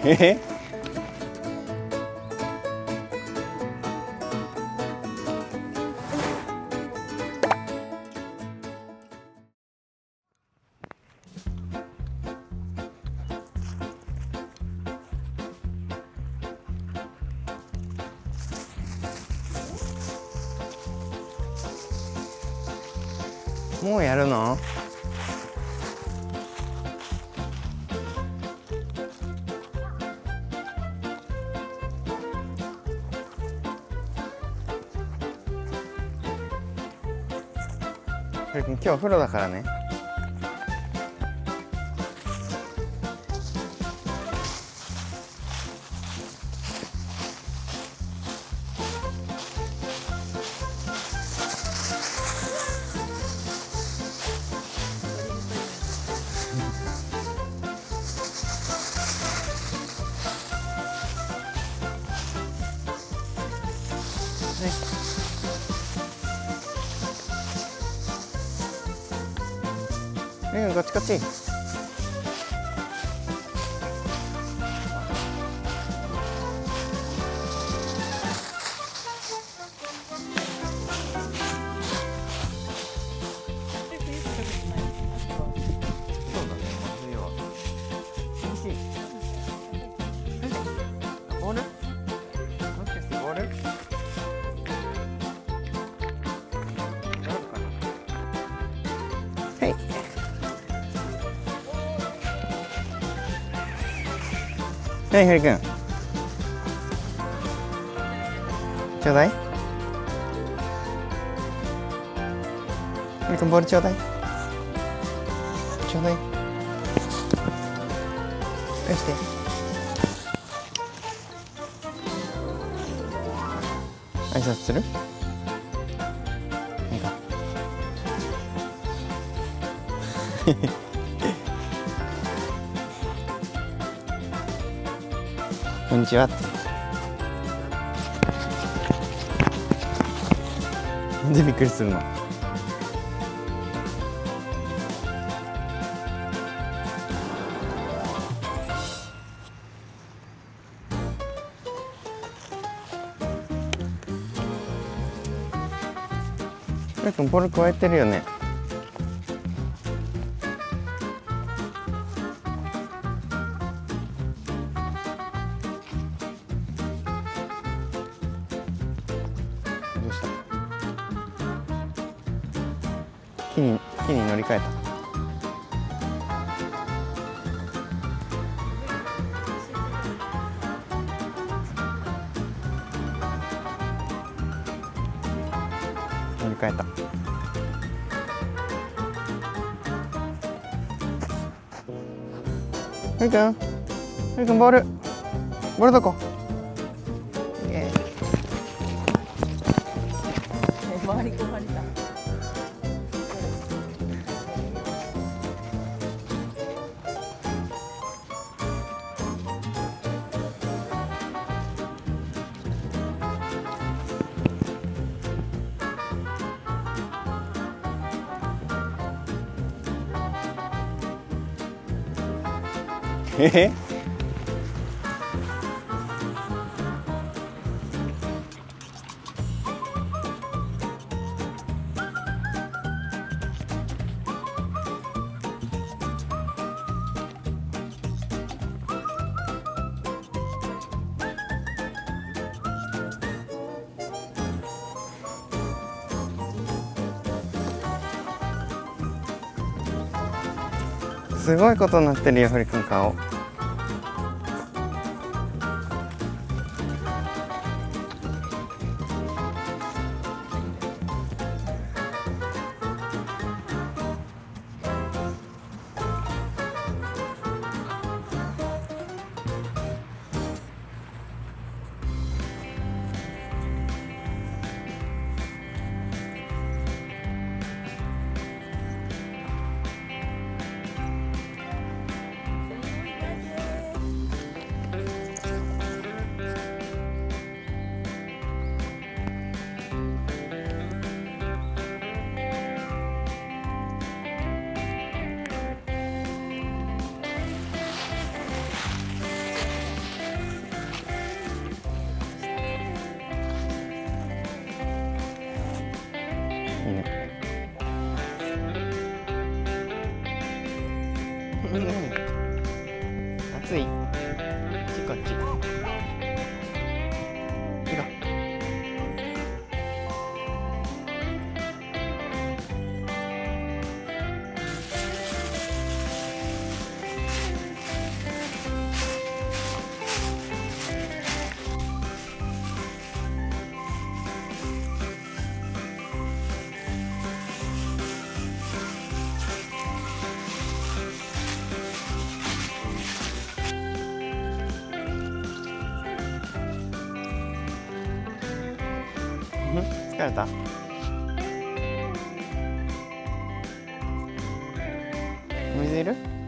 えもうやるの？今日お風呂だからね。こっちこっち。ボール？もしかしてボール？はい。はい、ふりくん。ちょうだい。ふりくん、ボールちょうだい。ちょうだい。返して。挨拶する？なんか。こんにちはって。なんでびっくりするの？ふりくん、ボール加えてるよね。どうした？木に乗り換えた。乗り換えた。ふりくん、ボールどこ？回り込まれた。すごいことになってるよ、ふりくん顔。暑い。こっち。行こ疲れた？水いる？